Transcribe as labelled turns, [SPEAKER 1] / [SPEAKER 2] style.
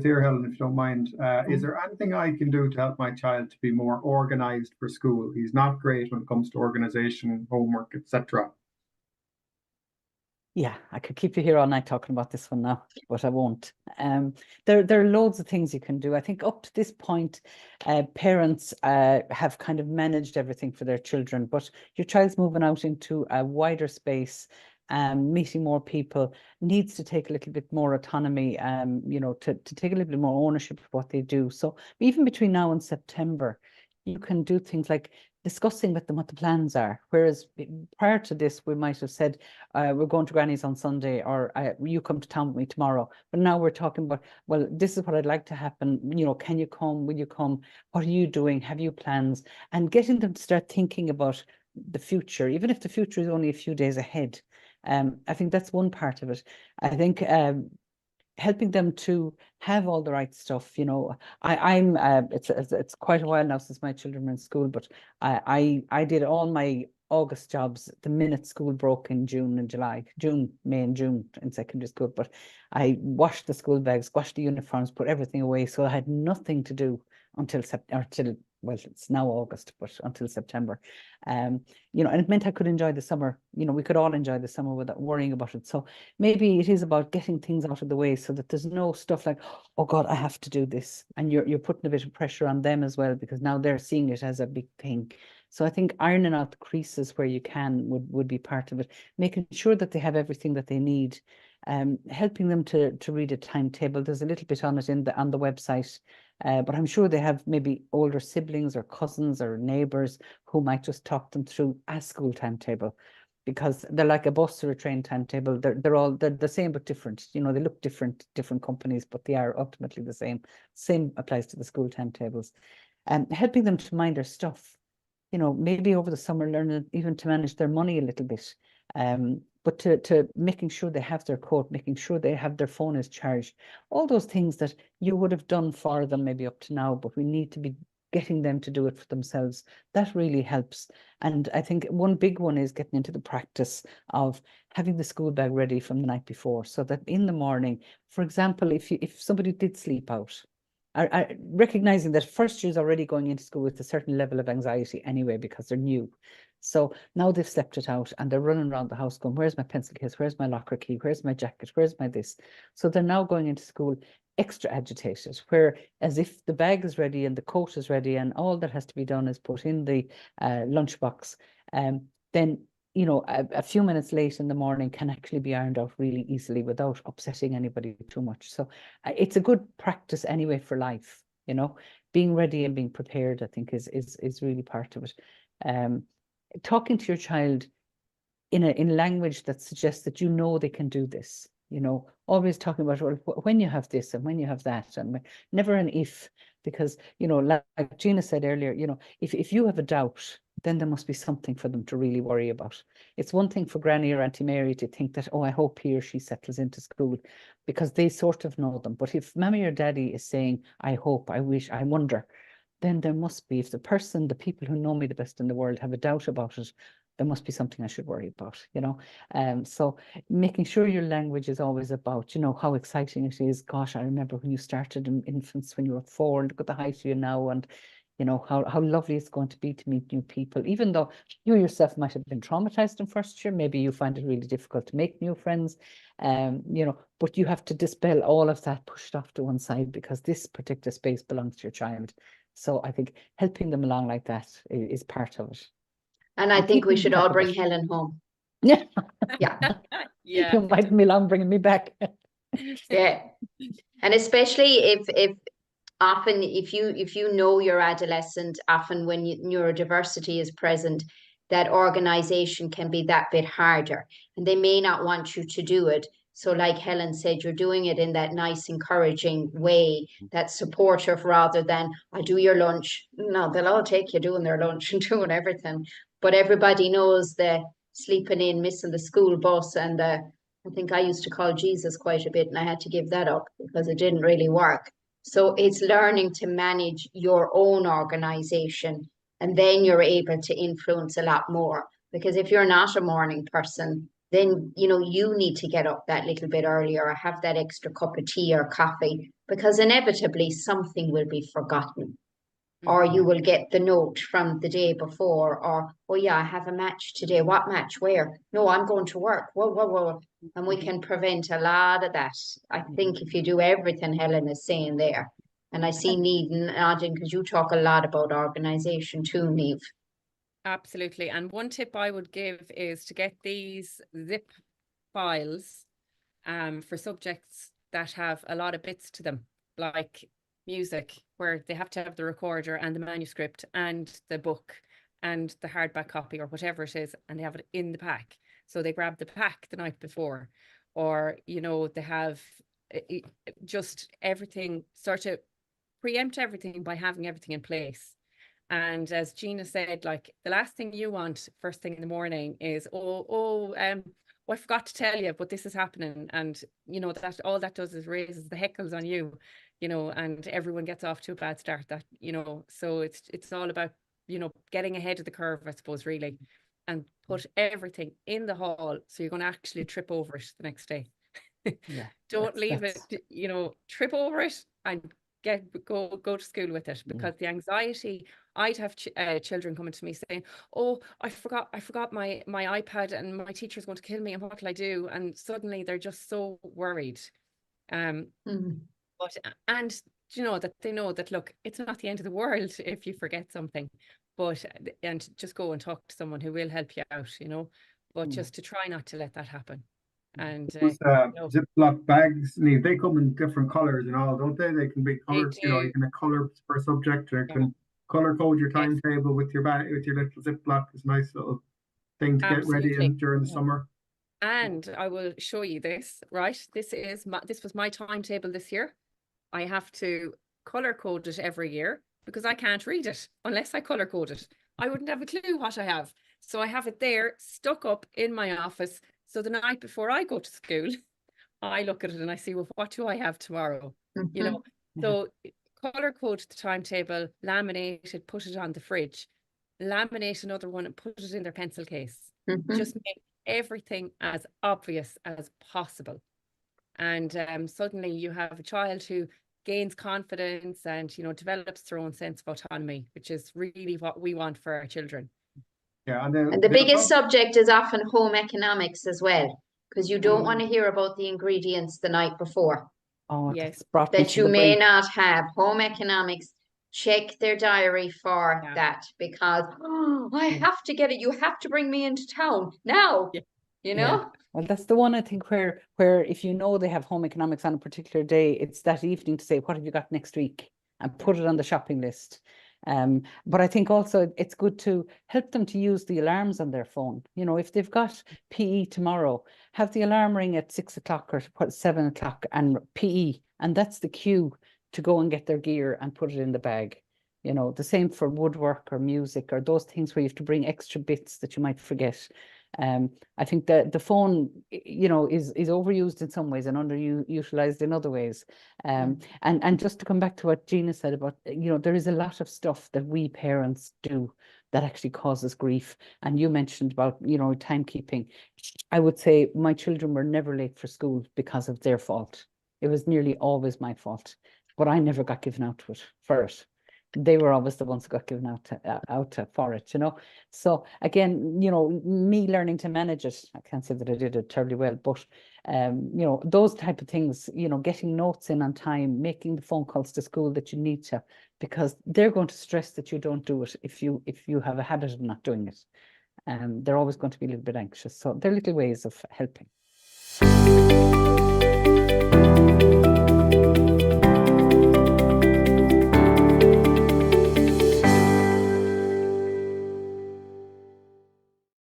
[SPEAKER 1] with here, Helen, if you don't mind. Is there anything I can do to help my child to be more organized for school? He's not great when it comes to organization, homework, etc.
[SPEAKER 2] Yeah, I could keep you here all night talking about this one now, but I won't. There are loads of things you can do. I think up to this point, parents have kind of managed everything for their children, but your child's moving out into a wider space, meeting more people, needs to take a little bit more autonomy, to take a little bit more ownership of what they do. So even between now and September, you can do things like discussing with them what the plans are. Whereas prior to this, we might have said, we're going to Granny's on Sunday, or you come to town with me tomorrow. But now we're talking about, well, this is what I'd like to happen. Can you come? Will you come? What are you doing? Have you plans? And getting them to start thinking about the future, even if the future is only a few days ahead. I think that's one part of it. I think helping them to have all the right stuff. I'm it's quite a while now since my children were in school, but I did all my August jobs the minute school broke in May and June in secondary school. But I washed the school bags, washed the uniforms, put everything away, so I had nothing to do until well, it's now August, but until September. And it meant I could enjoy the summer. We could all enjoy the summer without worrying about it. So maybe it is about getting things out of the way so that there's no stuff like, oh God, I have to do this. And you're putting a bit of pressure on them as well, because now they're seeing it as a big thing. So I think ironing out the creases where you can would be part of it, making sure that they have everything that they need, helping them to read a timetable. There's a little bit on it on the website. But I'm sure they have maybe older siblings or cousins or neighbours who might just talk them through a school timetable, because they're like a bus or a train timetable. They're the same but different. They look different companies, but they are ultimately the same. Same applies to the school timetables. And helping them to mind their stuff. Maybe over the summer learning even to manage their money a little bit. But to making sure they have their coat, making sure they have their phone is charged, all those things that you would have done for them maybe up to now, but we need to be getting them to do it for themselves. That really helps. And I think one big one is getting into the practice of having the school bag ready from the night before, so that in the morning, for example, if somebody did sleep out, recognizing that first year's already going into school with a certain level of anxiety anyway, because they're new. So now they've slept it out and they're running around the house going, where's my pencil case? Where's my locker key? Where's my jacket? Where's my this? So they're now going into school extra agitated, where as if the bag is ready and the coat is ready and all that has to be done is put in the lunchbox. Then, a few minutes late in the morning can actually be ironed out really easily without upsetting anybody too much. So it's a good practice anyway for life, being ready and being prepared, I think is really part of it. Talking to your child in language that suggests that they can do this, always talking about, well, when you have this and when you have that, and never an if, because, like Gina said earlier, if you have a doubt, then there must be something for them to really worry about. It's one thing for Granny or Auntie Mary to think that, oh, I hope he or she settles into school, because they sort of know them. But if Mommy or Daddy is saying, I hope, I wish, I wonder, then there must be, if the people who know me the best in the world have a doubt about it, there must be something I should worry about, So making sure your language is always about, how exciting it is. Gosh, I remember when you started in infants when you were 4, and look at the height you now, and how lovely it's going to be to meet new people, even though you yourself might have been traumatized in first year. Maybe you find it really difficult to make new friends, but you have to dispel all of that, pushed off to one side, because this particular space belongs to your child. So I think helping them along like that is part of it.
[SPEAKER 3] And I think we should all bring Helen home.
[SPEAKER 2] Yeah.
[SPEAKER 3] Yeah.
[SPEAKER 2] You invite me along, bringing me back.
[SPEAKER 3] Yeah. And especially if often if you know your adolescent, often when neurodiversity is present, that organization can be that bit harder, and they may not want you to do it. So like Helen said, you're doing it in that nice, encouraging way, that's supportive, rather than, I do your lunch. No, they'll all take you doing their lunch and doing everything. But everybody knows the sleeping in, missing the school bus, and I think I used to call Jesus quite a bit, and I had to give that up because it didn't really work. So it's learning to manage your own organization, and then you're able to influence a lot more. Because if you're not a morning person, then you need to get up that little bit earlier or have that extra cup of tea or coffee, because inevitably something will be forgotten. Or you will get the note from the day before, or, oh yeah, I have a match today. What match? Where? No, I'm going to work. Whoa, whoa, whoa. And we can prevent a lot of that. I think if you do everything Helen is saying there. And I see Niamh nodding, because you talk a lot about organisation too, Niamh.
[SPEAKER 4] Absolutely. And one tip I would give is to get these zip files for subjects that have a lot of bits to them, like music, where they have to have the recorder and the manuscript and the book and the hardback copy or whatever it is, and they have it in the pack. So they grab the pack the night before, or, they have just everything, sort of preempt everything by having everything in place. And as Gina said, like, the last thing you want first thing in the morning is, well, I forgot to tell you, but this is happening. And, that all that does is raises the heckles on you, and everyone gets off to a bad start. That, so it's all about, getting ahead of the curve, I suppose, really, and put everything in the hall. So you're going to actually trip over it the next day.
[SPEAKER 2] Yeah,
[SPEAKER 4] Don't leave it, trip over it and go to school with it, because the anxiety. I'd have children coming to me saying, oh, I forgot my iPad and my teacher's going to kill me, and what will I do? And suddenly they're just so worried. But and that they know that, look, it's not the end of the world if you forget something, and just go and talk to someone who will help you out, but just to try not to let that happen. And
[SPEAKER 1] Ziploc bags, Niamh, they come in different colors and all, don't they? They can be colored, you can color per subject, or you can color code your timetable with your bag, with your little Ziploc. It's a nice little thing to get ready in during the summer.
[SPEAKER 4] And I will show you this, right? This was my timetable this year. I have to color code it every year, because I can't read it unless I color code it. I wouldn't have a clue what I have. So I have it there stuck up in my office. So the night before I go to school, I look at it and I see, well, what do I have tomorrow? So color code the timetable, laminate it, put it on the fridge, laminate another one and put it in their pencil case. Just make everything as obvious as possible. And suddenly you have a child who gains confidence and, develops their own sense of autonomy, which is really what we want for our children.
[SPEAKER 1] Yeah,
[SPEAKER 3] and the biggest subject is often home economics as well, because you don't want to hear about the ingredients the night before.
[SPEAKER 2] Oh,
[SPEAKER 4] yes,
[SPEAKER 3] that you may not have. Home economics, check their diary for that, because I have to get it. You have to bring me into town now.
[SPEAKER 2] Well, that's the one, I think, where if they have home economics on a particular day, it's that evening to say, what have you got next week, and put it on the shopping list. But I think also it's good to help them to use the alarms on their phone. If they've got PE tomorrow, have the alarm ring at 6 o'clock or 7 o'clock and PE, and that's the cue to go and get their gear and put it in the bag. The same for woodwork or music, or those things where you have to bring extra bits that you might forget. I think that the phone, is overused in some ways and underutilized in other ways. And just to come back to what Gina said about, there is a lot of stuff that we parents do that actually causes grief. And you mentioned about, timekeeping. I would say my children were never late for school because of their fault. It was nearly always my fault, but I never got given out for it. They were always the ones who got given out for it, So again, me learning to manage it, I can't say that I did it terribly well, but those type of things, getting notes in on time, making the phone calls to school that you need to, because they're going to stress that you don't do it if you have a habit of not doing it. They're always going to be a little bit anxious. So they're little ways of helping.